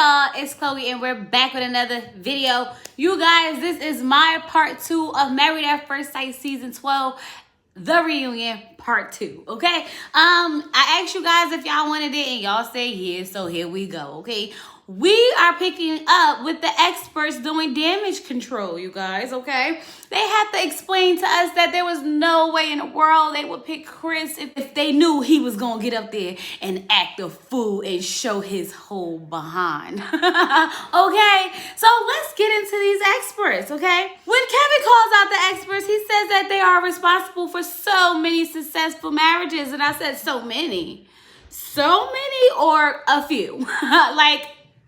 y'all, it's Chloe and we're back with another video. You guys, this is my part 2 of Married at First Sight season 12, the reunion part 2. Okay, I asked you guys if y'all wanted it and y'all say yes, so here we go. Okay, we are picking up with the experts doing damage control, you guys. Okay, they have to explain to us that there was no way in the world they would pick Chris if they knew he was gonna get up there and act a fool and show his whole behind. Okay, so let's get into these experts. Okay, when Kevin calls out the experts, he says that they are responsible for so many successful marriages, and I said so many or a few. Like,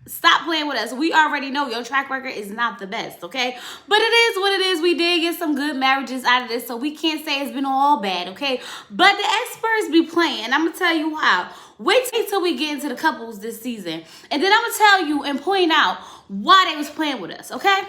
stop playing with us. We already know your track record is not the best, okay? But it is what it is. We did get some good marriages out of this, so we can't say it's been all bad, okay? But the experts be playing. I'm going to tell you why. Wait till we get into the couples this season. And then I'm going to tell you and point out why they was playing with us, okay?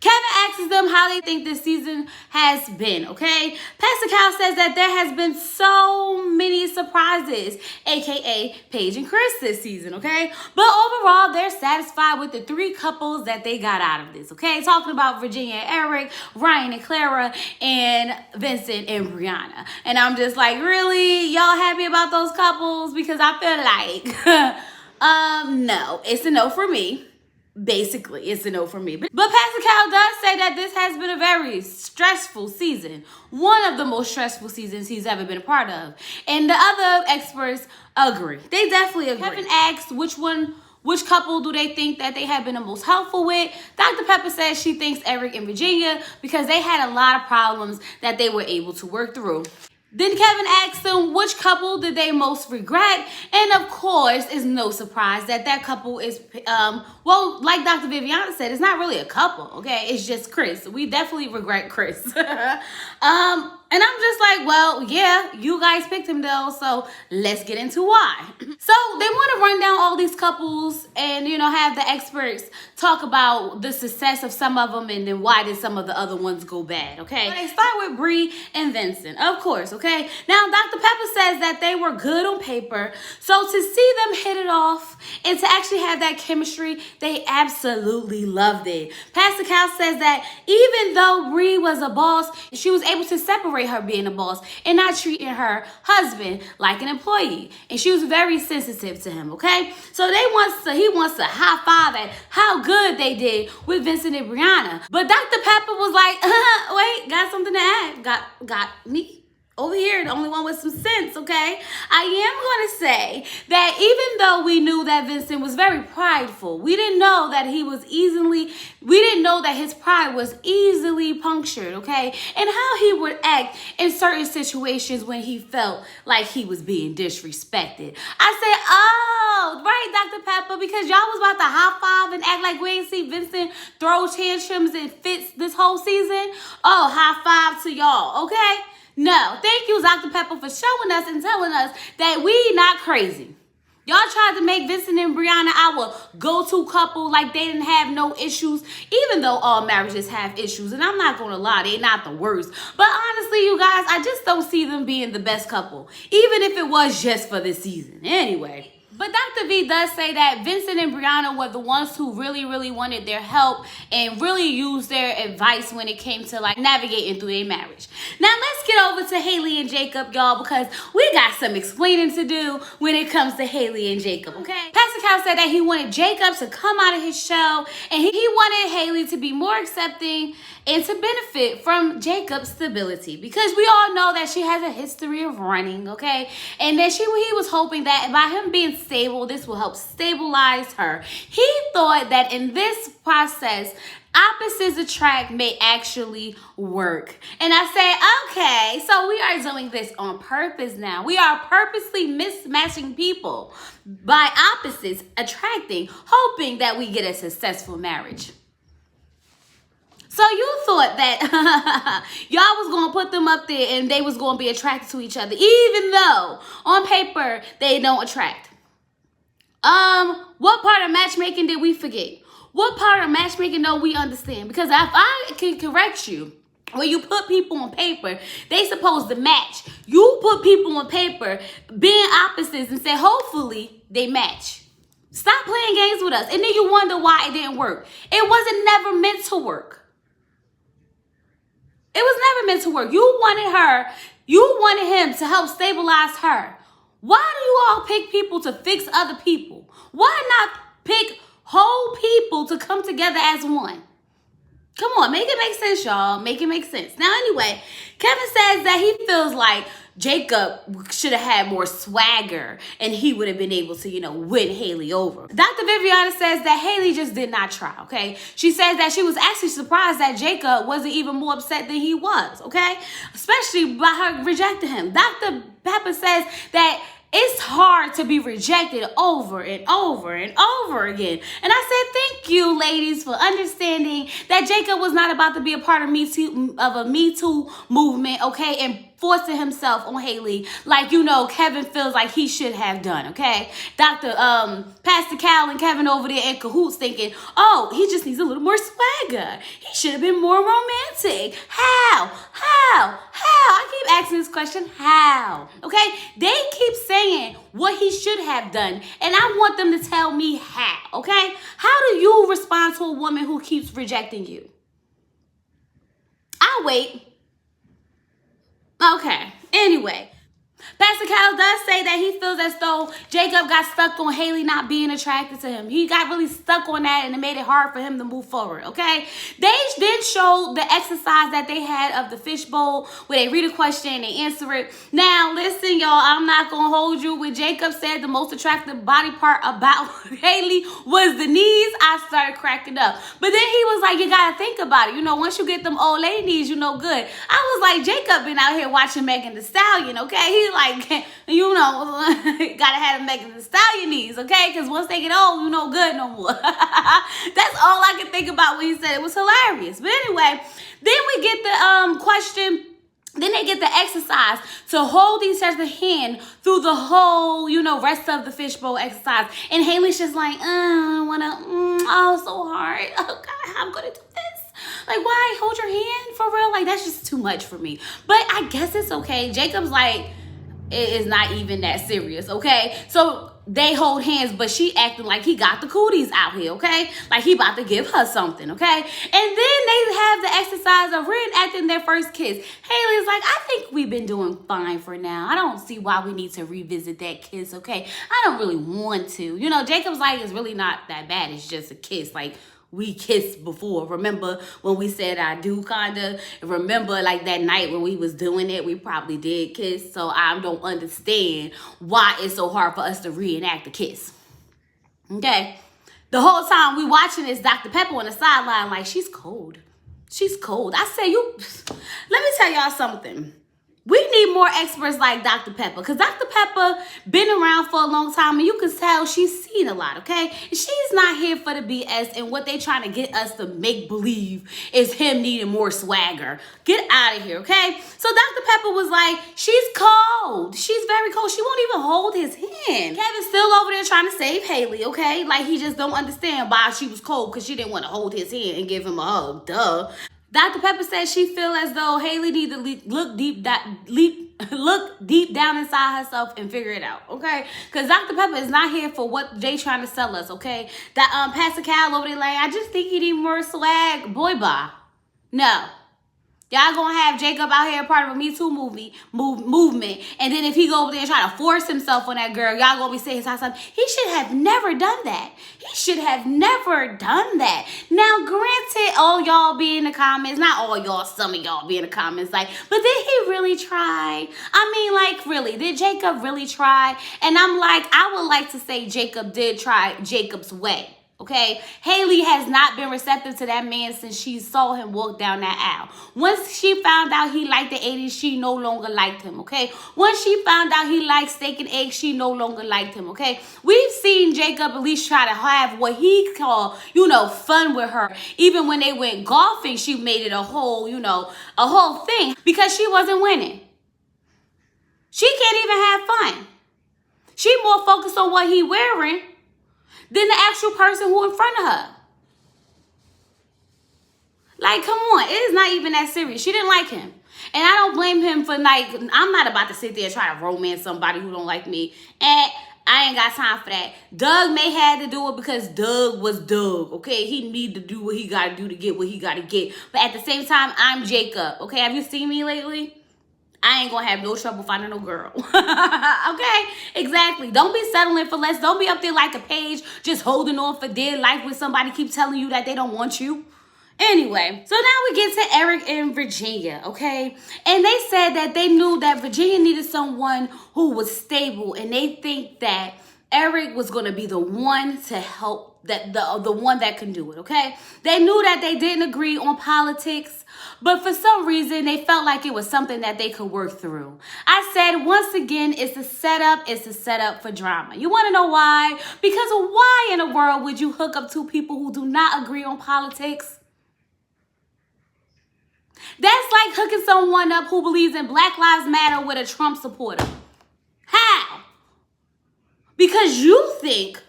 Kevin asks them how they think this season has been, okay? Pastor Cal says that there has been so many surprises, aka Paige and Chris this season, okay? But overall, they're satisfied with the 3 couples that they got out of this, okay? Talking about Virginia and Eric, Ryan and Clara, and Vincent and Brianna. And I'm just like, really? Y'all happy about those couples? Because I feel like, no, it's a no for me. Basically, it's a no for me. But Pastor Cal does say that this has been a very stressful season. One of the most stressful seasons he's ever been a part of. And the other experts agree. They definitely agree. Kevin asks which couple do they think that they have been the most helpful with. Dr. Pepper says she thinks Eric and Virginia because they had a lot of problems that they were able to work through. Then Kevin asks them which couple did they most regret. And of course, it's no surprise that that couple is, well, like Dr. Viviana said, it's not really a couple, okay? It's just Chris. We definitely regret Chris. And I'm just like, well, yeah, you guys picked him though, so let's get into why. So they want to run down all these couples and, you know, have the experts talk about the success of some of them and then why did some of the other ones go bad, okay? They start with Bree and Vincent, of course, okay? Now, Dr. Pepper says that they were good on paper, so to see them hit it off and to actually have that chemistry, they absolutely loved it. Pastor Cal says that even though Bree was a boss, she was able to separate her being a boss and not treating her husband like an employee. And she was very sensitive to him, okay? So he wants to high five at how good they did with Vincent and Brianna. But Dr. Pepper was like, wait, got something to add. Got me over here, the only one with some sense, okay? I am going to say that even though we knew that Vincent was very prideful, we didn't know that his pride was easily punctured, okay? And how he would act in certain situations when he felt like he was being disrespected. I said, oh, right, Dr. Pepper, because y'all was about to high five and act like we ain't see Vincent throw tantrums and fits this whole season. Oh, high five to y'all, okay? No, thank you, Dr. Pepper, for showing us and telling us that we not crazy. Y'all tried to make Vincent and Brianna our go-to couple like they didn't have no issues, even though all marriages have issues. And I'm not going to lie, they're not the worst. But honestly, you guys, I just don't see them being the best couple, even if it was just for this season. Anyway. But Dr. V does say that Vincent and Brianna were the ones who really wanted their help and really used their advice when it came to like navigating through their marriage. Now let's get over to Haley and Jacob, y'all, because we got some explaining to do when it comes to Haley and Jacob, okay? Pastor Cal said that he wanted Jacob to come out of his shell and he wanted Haley to be more accepting and to benefit from Jacob's stability because we all know that she has a history of running, okay? And that he was hoping that by him being stable, this will help stabilize her. He thought that in this process, opposites attract may actually work. And I say, okay, so we are doing this on purpose now. We are purposely mismatching people by opposites attracting, hoping that we get a successful marriage. So you thought that y'all was going to put them up there and they was going to be attracted to each other, even though on paper they don't attract. What part of matchmaking did we forget? What part of matchmaking don't we understand? Because if I can correct you, when you put people on paper, they supposed to match. You put people on paper being opposites and say, hopefully they match. Stop playing games with us. And then you wonder why it didn't work. It wasn't never meant to work. It was never meant to work. You wanted him to help stabilize her. Why do you all pick people to fix other people? Why not pick whole people to come together as one? Come on, make it make sense, y'all. Make it make sense. Now, anyway, Kevin says that he feels like Jacob should have had more swagger and he would have been able to, win Haley over. Dr. Viviana says that Haley just did not try, okay? She says that she was actually surprised that Jacob wasn't even more upset than he was, okay? Especially by her rejecting him. Dr. Pepper says that it's hard to be rejected over and over and over again. And I said, thank you, ladies, for understanding that Jacob was not about to be a part of a Me Too movement, okay? And forcing himself on Haley like, Kevin feels like he should have done, okay? Pastor Cal and Kevin over there in cahoots thinking, oh, he just needs a little more swagger. He should have been more romantic. How? I keep asking this question, how? Okay? They keep saying what he should have done, and I want them to tell me how, okay? How do you respond to a woman who keeps rejecting you? I'll wait. Okay, anyway, Pastor Cal does say that he feels as though Jacob got stuck on Haley not being attracted to him. He got really stuck on that and it made it hard for him to move forward, okay? They then showed the exercise that they had of the fishbowl where they read a question and they answer it. Now, listen, y'all, I'm not going to hold you. When Jacob said the most attractive body part about Haley was the knees, I started cracking up. But then he was like, you got to think about it. Once you get them old lady knees, good. I was like, Jacob been out here watching Megan Thee Stallion, okay? He like, gotta have Megan Thee Stallion knees, okay? Because once they get old, you no good no more. That's all I could think about when he said it. Was hilarious. But anyway, then we get the question. Then they get the exercise to hold each other's hand through the whole, rest of the fishbowl exercise. And Haley's just like, I want to, so hard. Oh, God, how I'm going to do this. Like, why? Hold your hand for real? Like, that's just too much for me. But I guess it's okay. Jacob's like, it is not even that serious, okay? So they hold hands, but she acting like he got the cooties out here, okay? Like he about to give her something, okay? And then they have the exercise of reenacting their first kiss. Haley's like, I think we've been doing fine for now. I don't see why we need to revisit that kiss, okay? I don't really want to. Jacob's like, it's really not that bad. It's just a kiss. Like, we kissed before. Remember when we said I do, kinda? Remember like that night when we was doing it, we probably did kiss. So I don't understand why it's so hard for us to reenact the kiss. Okay? The whole time we watching this, Dr. Pepper on the sideline like, she's cold. She's cold. I say, let me tell y'all something. We need more experts like Dr. Pepper, because Dr. Pepper been around for a long time, and you can tell she's seen a lot, okay? And she's not here for the BS, and what they trying to get us to make believe is him needing more swagger. Get out of here, okay? So Dr. Pepper was like, she's cold. She's very cold. She won't even hold his hand. Kevin's still over there trying to save Haley, okay? Like, he just don't understand why she was cold, because she didn't want to hold his hand and give him a hug. Duh. Dr. Pepper says she feels as though Haley need to look deep down inside herself and figure it out, okay? Because Dr. Pepper is not here for what they trying to sell us, okay? That Pastor Cal over there like, I just think he need more swag. Boy, bye. No. Y'all gonna have Jacob out here part of a Me Too movement. And then if he go over there and try to force himself on that girl, y'all gonna be saying something. He should have never done that. He should have never done that. Now, granted, all y'all be in the comments, not all y'all, some of y'all be in the comments like, but did he really try? I mean, like, really, did Jacob really try? And I'm like, I would like to say Jacob did try Jacob's way. Okay, Haley has not been receptive to that man since she saw him walk down that aisle. Once she found out he liked the 80s, she no longer liked him, okay? Once she found out he liked steak and eggs, she no longer liked him, okay? We've seen Jacob at least try to have what he called, fun with her. Even when they went golfing, she made it a whole thing because she wasn't winning. She can't even have fun. She more focused on what he wearing than the actual person who in front of her. Like, come on. It is not even that serious. She didn't like him. And I don't blame him for, like, I'm not about to sit there and try to romance somebody who don't like me. And I ain't got time for that. Doug may have to do it because Doug was Doug, okay? He need to do what he got to do to get what he got to get. But at the same time, I'm Jacob, okay? Have you seen me lately? I ain't gonna have no trouble finding no girl. Okay? Exactly. Don't be settling for less. Don't be up there like a Paige just holding on for dear life when somebody keep telling you that they don't want you. Anyway, so now we get to Eric and Virginia, okay? And they said that they knew that Virginia needed someone who was stable, and they think that Eric was going to be the one to help, that the one that can do it, okay? They knew that they didn't agree on politics, but for some reason, they felt like it was something that they could work through. I said, once again, it's a setup for drama. You want to know why? Because why in the world would you hook up two people who do not agree on politics? That's like hooking someone up who believes in Black Lives Matter with a Trump supporter. How? Because you think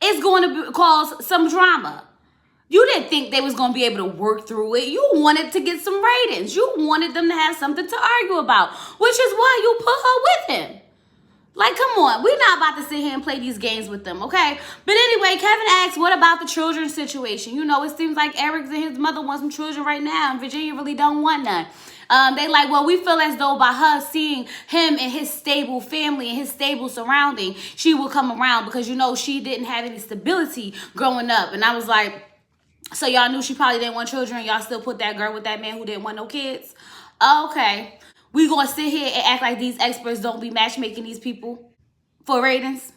it's going to cause some drama. You didn't think they was going to be able to work through it. You wanted to get some ratings. You wanted them to have something to argue about, which is why you put her with him. Like, come on. We're not about to sit here and play these games with them, okay? But anyway, Kevin asks, what about the children's situation? You know, it seems like Eric and his mother want some children right now, and Virginia really don't want none. They like, well, we feel as though by her seeing him and his stable family and his stable surrounding, she will come around because, you know, she didn't have any stability growing up. And I was like, so y'all knew she probably didn't want children. Y'all still put that girl with that man who didn't want no kids? Okay. We gonna sit here and act like these experts don't be matchmaking these people for ratings?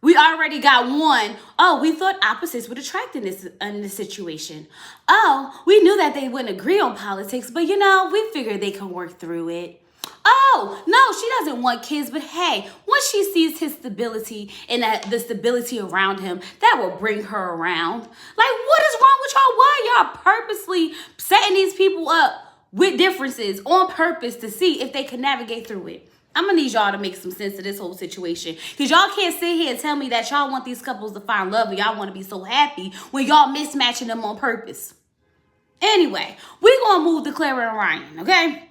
We already got one. Oh, we thought opposites would attract in this situation. Oh, we knew that they wouldn't agree on politics, but you know, we figured they could work through it. Oh, no, she doesn't want kids, but hey, once she sees his stability and the stability around him, that will bring her around. Like, what is wrong with y'all? Why y'all purposely setting these people up with differences on purpose to see if they can navigate through it? I'm going to need y'all to make some sense of this whole situation. Because y'all can't sit here and tell me that y'all want these couples to find love and y'all want to be so happy when y'all mismatching them on purpose. Anyway, we're going to move to Clara and Ryan, okay?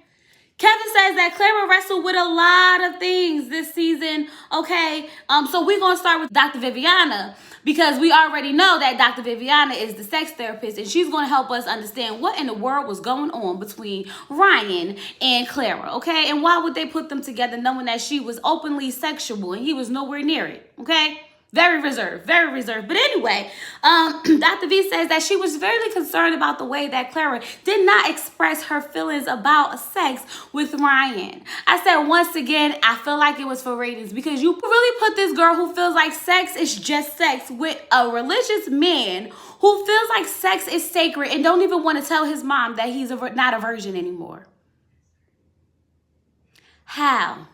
Kevin says that Clara wrestled with a lot of things this season, okay? So we're going to start with Dr. Viviana because we already know that Dr. Viviana is the sex therapist and she's going to help us understand what in the world was going on between Ryan and Clara, okay? And why would they put them together knowing that she was openly sexual and he was nowhere near it, okay? Very reserved, very reserved. But anyway, Dr. V says that she was very concerned about the way that Clara did not express her feelings about sex with Ryan. I said, once again, I feel like it was for ratings because you really put this girl who feels like sex is just sex with a religious man who feels like sex is sacred and don't even want to tell his mom that he's not a virgin anymore. How?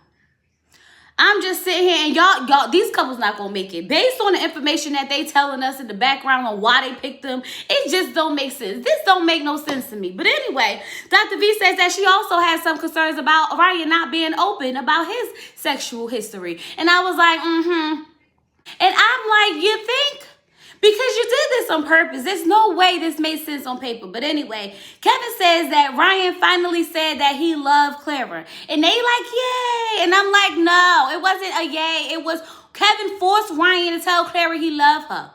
I'm just sitting here and y'all, these couples not gonna make it. Based on the information that they telling us in the background on why they picked them, it just don't make sense. This don't make no sense to me. But anyway, Dr. V says that she also has some concerns about Ryan not being open about his sexual history. And I was like, And I'm like, you think? Because you did this on purpose. There's no way this made sense on paper. But anyway, Kevin says that Ryan finally said that he loved Clara. And they like, yay. And I'm like, no, it wasn't a yay. It was Kevin forced Ryan to tell Clara he loved her.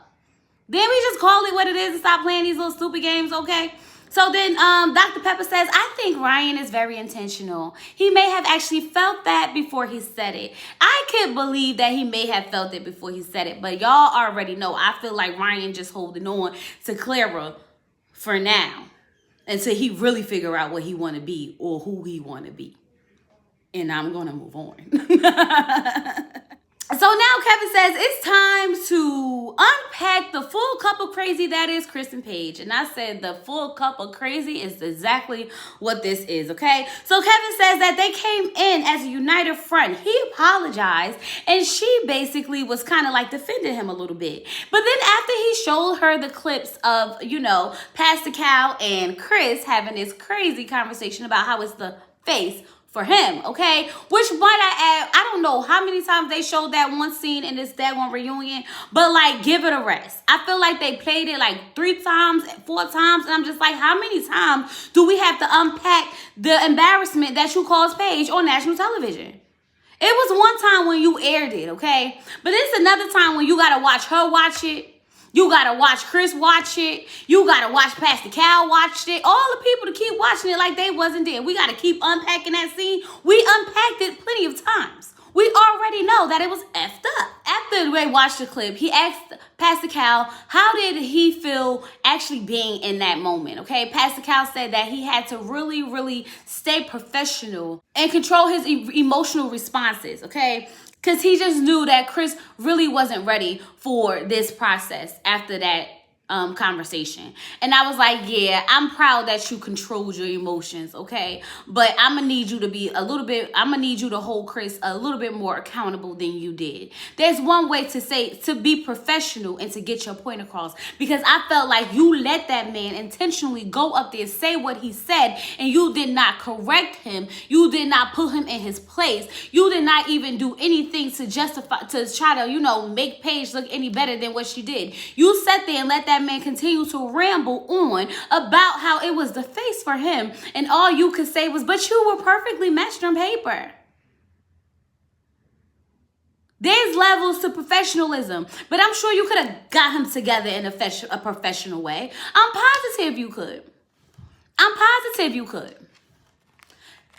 Then we just call it what it is and stop playing these little stupid games, okay? So then Dr. Pepper says, I think Ryan is very intentional. He may have actually felt that before he said it. I can't believe that he may have felt it before he said it. But y'all already know. I feel like Ryan just holding on to Clara for now until he really figure out what he want to be or who he want to be. And I'm going to move on. So now Kevin says it's time to unpack the full cup of crazy that is Chris and Paige. And I said the full cup of crazy is exactly what this is, okay? So Kevin says that they came in as a united front. He apologized and she basically was kind of like defending him a little bit. But then after he showed her the clips of, you know, Pastor Cal and Chris having this crazy conversation about how it's the face for him, okay? Which might I add, I don't know how many times they showed that one scene in this daggone reunion, but like, give it a rest. I feel like they played it like 3 times, 4 times, and I'm just like, how many times do we have to unpack the embarrassment that you caused Paige on national television? It was one time when you aired it, okay? But it's another time when you gotta watch her watch it. You gotta watch Chris watch it. You gotta watch Pastor Cal watch it. All the people to keep watching it like they wasn't there. We gotta keep unpacking that scene. We unpacked it plenty of times. We already know that it was effed up. After they watched the clip, he asked Pastor Cal, how did he feel actually being in that moment, okay? Pastor Cal said that he had to really, really stay professional and control his emotional responses, okay? Because he just knew that Chris really wasn't ready for this process after that conversation. And I was like, yeah, I'm proud that you controlled your emotions, okay? But I'm gonna need you to be I'm gonna need you to hold Chris a little bit more accountable than you did. There's one way to be professional and to get your point across, because I felt like you let that man intentionally go up there, say what he said, and you did not correct him. You did not put him in his place. You did not even do anything to try to, make Paige look any better than what she did. You sat there and let that man continue to ramble on about how it was the face for him, and all you could say was, but you were perfectly matched on paper. There's levels to professionalism, but I'm sure you could have got him together in a professional way. I'm positive you could.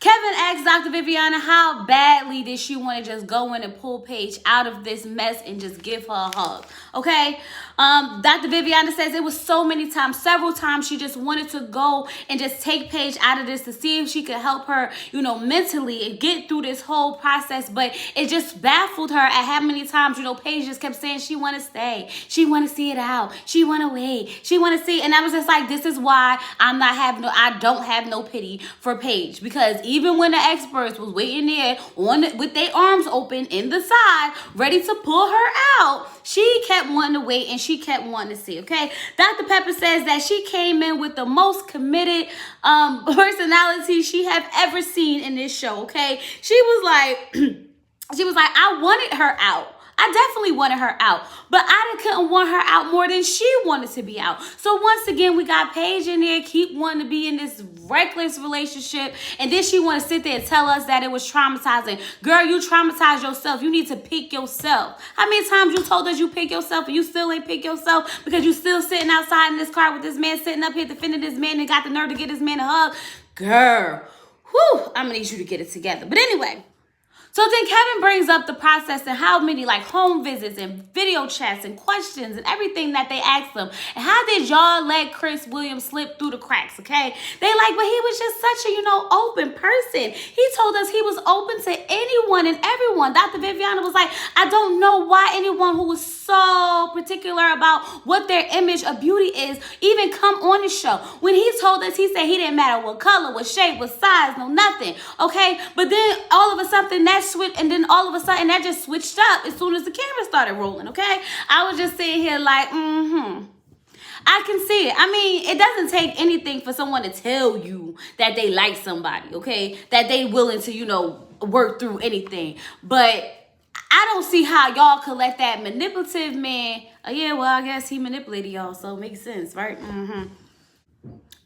Kevin asked Dr. Viviana how badly did she want to just go in and pull Paige out of this mess and just give her a hug, okay? Dr. Viviana says it was several times she just wanted to go and just take Paige out of this to see if she could help her, mentally and get through this whole process, but it just baffled her at how many times, Paige just kept saying she want to stay, she want to see it out, she want to wait, she want to see, and I was just like, this is why I don't have no pity for Paige, because even when the experts was waiting there with their arms open in the side, ready to pull her out, she kept wanting to wait and she kept wanting to see, okay? Dr. Pepper says that she came in with the most committed personality she have ever seen in this show, okay? She was like, I wanted her out. I definitely wanted her out, but I couldn't want her out more than she wanted to be out. So once again, we got Paige in there, keep wanting to be in this reckless relationship, and then she want to sit there and tell us that it was traumatizing. Girl, you traumatized yourself. You need to pick yourself. How many times you told us you pick yourself and you still ain't pick yourself because you still sitting outside in this car with this man sitting up here defending this man and got the nerve to get this man a hug? Girl, I'm gonna need you to get it together. But anyway, so then Kevin brings up the process and how many home visits and video chats and questions and everything that they asked them. And how did y'all let Chris Williams slip through the cracks, okay? They but he was just such a, open person. He told us he was open to anyone and everyone. Dr. Viviana was like, I don't know why anyone who was so particular about what their image of beauty is even come on the show. When he told us, he said he didn't matter what color, what shape, what size, no nothing, okay? But then all of a sudden that switched, and then all of a sudden that just switched up as soon as the camera started rolling, okay? I was just sitting here like, I can see it. I mean, it doesn't take anything for someone to tell you that they like somebody, okay? That they willing to, work through anything. But I don't see how y'all could let that manipulative man, I guess he manipulated y'all, so it makes sense, right?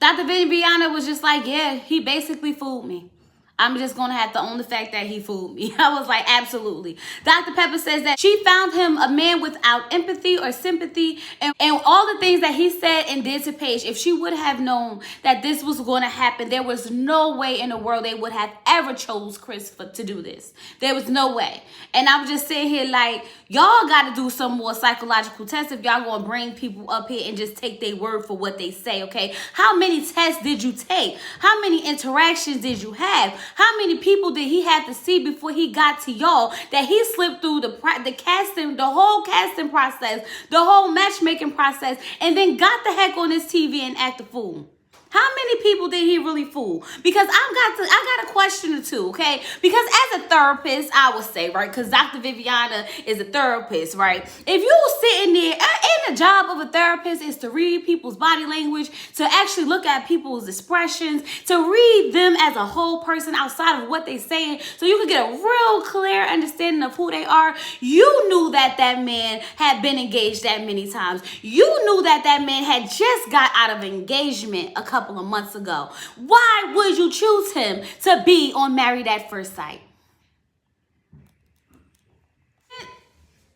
Dr. Viviana was just like, yeah, he basically fooled me. I'm just going to have to own the fact that he fooled me. I was like, absolutely. Dr. Pepper says that she found him a man without empathy or sympathy, and all the things that he said and did to Paige. If she would have known that this was going to happen, there was no way in the world they would have ever chose Chris to do this. There was no way. And I'm just sitting here like, y'all got to do some more psychological tests if y'all going to bring people up here and just take their word for what they say, okay? How many tests did you take? How many interactions did you have? How many people did he have to see before he got to y'all that he slipped through the casting, the whole casting process, the whole matchmaking process, and then got the heck on his TV and act a fool? How many people did he really fool? Because I got a question or two, okay? Because as a therapist, I would say, right? Because Dr. Viviana is a therapist, right? If you sitting there, and the job of a therapist is to read people's body language, to actually look at people's expressions, to read them as a whole person outside of what they're saying, so you can get a real clear understanding of who they are. You knew that that man had been engaged that many times. You knew that that man had just got out of engagement a couple of months ago. Why would you choose him to be on Married at First Sight?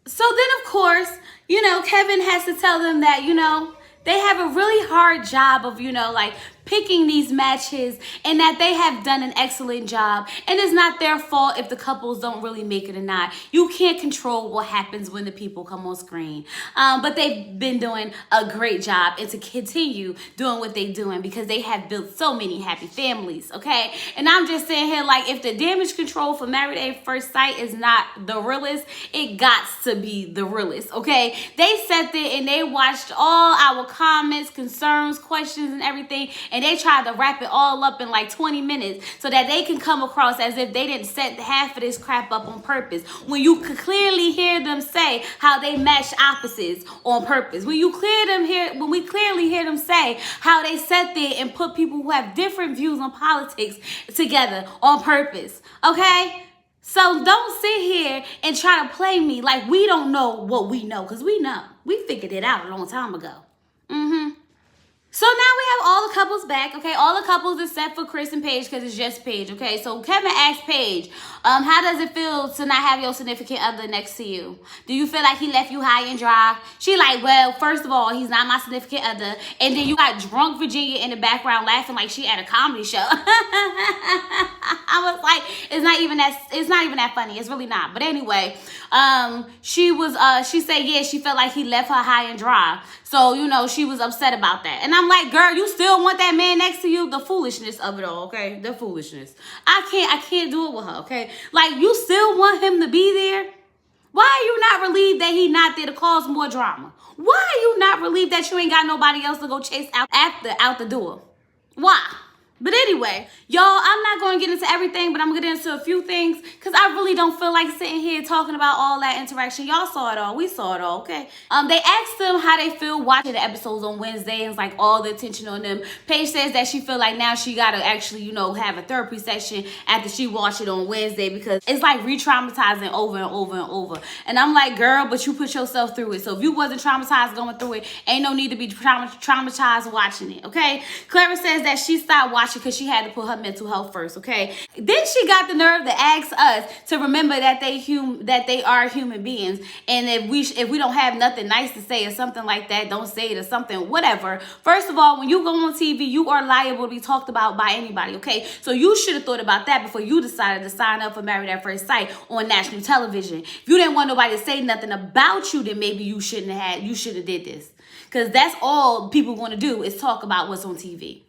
So then, of course, Kevin has to tell them that, they have a really hard job of, like picking these matches, and that they have done an excellent job. And it's not their fault if the couples don't really make it or not. You can't control what happens when the people come on screen. But they've been doing a great job, and to continue doing what they're doing because they have built so many happy families, okay? And I'm just saying here, like, if the damage control for Married at First Sight is not the realest, it gots to be the realest, okay? They sat there and they watched all our comments, concerns, questions, and everything, and they tried to wrap it all up in like 20 minutes so that they can come across as if they didn't set half of this crap up on purpose. When you could clearly hear them say how they matched opposites on purpose. When we clearly hear them say how they sat there and put people who have different views on politics together on purpose. Okay? So don't sit here and try to play me like we don't know what we know, because we know. We figured it out a long time ago. So now we have all the couples back, okay? All the couples except for Chris and Paige, because it's just Paige, okay? So Kevin asked Paige, how does it feel to not have your significant other next to you? Do you feel like he left you high and dry? She like, well, first of all, he's not my significant other. And then you got drunk Virginia in the background laughing like she at a comedy show. I was like, it's not even that funny. It's really not. But anyway, she said, yeah, she felt like he left her high and dry. So, she was upset about that. And I'm like, girl, you still want that man next to you? The foolishness of it all, okay? The foolishness. I can't do it with her, okay? Like, you still want him to be there? Why are you not relieved that he not there to cause more drama? Why are you not relieved that you ain't got nobody else to go chase out the door? Why? But anyway, y'all, I'm not going to get into everything, but I'm going to get into a few things because I really don't feel like sitting here talking about all that interaction. Y'all saw it all. We saw it all, okay? They asked them how they feel watching the episodes on Wednesday, and it's like all the attention on them. Paige says that she feel like now she got to actually, have a therapy session after she watched it on Wednesday because it's like re-traumatizing over and over and over. And I'm like, girl, but you put yourself through it. So if you wasn't traumatized going through it, ain't no need to be traumatized watching it, okay? Clara says that she stopped watching because she had to put her mental health first, okay? Then she got the nerve to ask us to remember that they are human beings, and if we don't have nothing nice to say or something like that, don't say it or something, whatever. First of all, when you go on TV, you are liable to be talked about by anybody, okay? So you should have thought about that before you decided to sign up for Married at First Sight on national television. If you didn't want nobody to say nothing about you, then maybe you should have did this, because that's all people want to do is talk about what's on TV.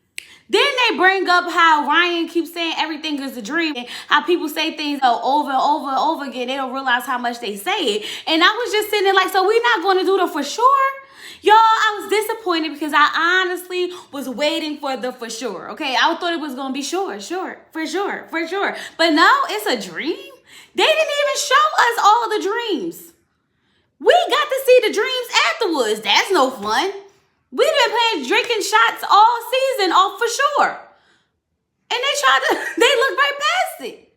Then they bring up how Ryan keeps saying everything is a dream, and how people say things over and over and over again. They don't realize how much they say it. And I was just sitting there like, so we're not going to do the for sure? Y'all, I was disappointed because I honestly was waiting for the for sure, okay? I thought it was going to be for sure. But no, it's a dream. They didn't even show us all the dreams. We got to see the dreams afterwards. That's no fun. We've been drinking shots all season off for sure. And they looked right past it.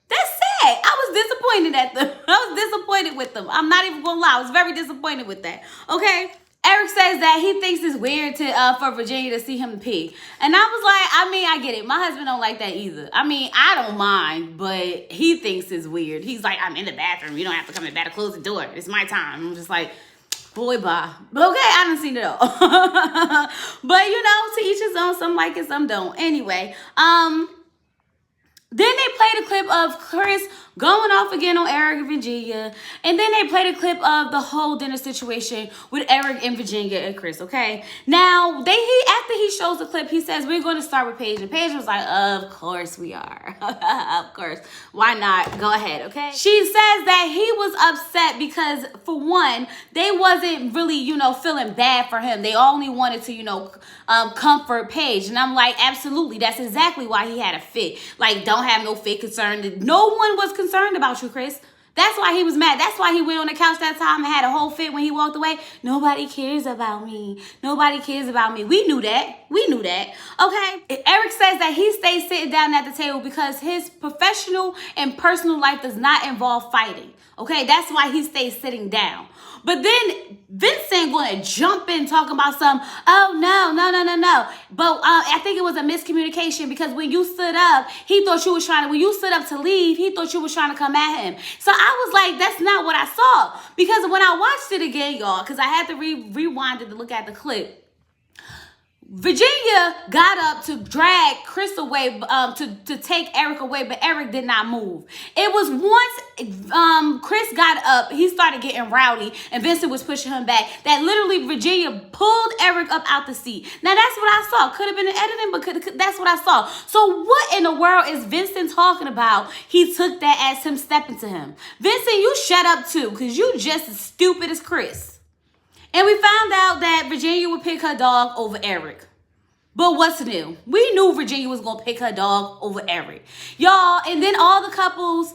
That's sad. I was disappointed at them. I was disappointed with them. I'm not even gonna lie. I was very disappointed with that. Okay? Eric says that he thinks it's weird for Virginia to see him pee. And I was like, I get it. My husband don't like that either. I don't mind, but he thinks it's weird. He's like, I'm in the bathroom. You don't have to come in the bathroom. Close the door. It's my time. I'm just like, boy, bye. But okay, I done seen it all. But, to each his own. Some like it, some don't. Anyway, then they played a clip of Chris going off again on Eric and Virginia. And then they played a clip of the whole dinner situation with Eric and Virginia and Chris, okay? Now, after he shows the clip, he says, we're going to start with Paige. And Paige was like, of course we are. Of course. Why not? Go ahead, okay? She says that he was upset because, for one, they wasn't really, feeling bad for him. They only wanted to, comfort Paige. And I'm like, absolutely. That's exactly why he had a fit. Like, don't have no fit concern. No one was concerned about you, Chris. That's why he was mad. That's why he went on the couch that time and had a whole fit when he walked away. Nobody cares about me. Nobody cares about me. We knew that. Okay? Eric says that he stays sitting down at the table because his professional and personal life does not involve fighting. Okay? That's why he stays sitting down. But then Vincent going to jump in talking about some, oh, no. But I think it was a miscommunication because when you stood up, he thought you was when you stood up to leave, he thought you was trying to come at him. So I was like, that's not what I saw. Because when I watched it again, y'all, because I had to rewind it to look at the clip, Virginia got up to drag Chris away, to take Eric away, but Eric did not move. It was once Chris got up, he started getting rowdy, and Vincent was pushing him back, that literally Virginia pulled Eric up out the seat. Now, that's what I saw. Could have been an editing, but that's what I saw. So what in the world is Vincent talking about? He took that as him stepping to him. Vincent, you shut up too, because you just as stupid as Chris. And we found out that Virginia would pick her dog over Eric. But what's new? We knew Virginia was going to pick her dog over Eric. Y'all, and then all the couples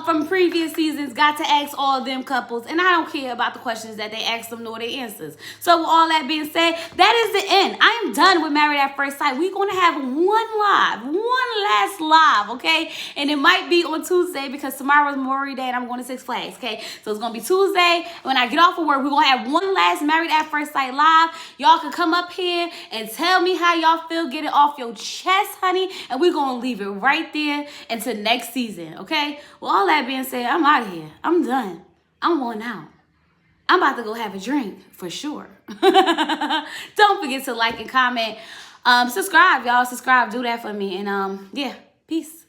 from previous seasons got to ask all them couples. And I don't care about the questions that they asked them nor their answers. So with all that being said, that is the end. I am done with Married at First Sight. We're going to have one last live, okay? And it might be on Tuesday because tomorrow is Memorial Day and I'm going to Six Flags, okay? So it's going to be Tuesday. When I get off of work, we're going to have one last Married at First Sight live. Y'all can come up here and tell me how y'all feel, get it off your chest, honey, and we're gonna leave it right there until next season, okay? Well, all that being said, I'm out of here. I'm done. I'm going out. I'm about to go have a drink for sure. Don't forget to like and comment, subscribe, y'all. Subscribe, do that for me, and yeah, peace.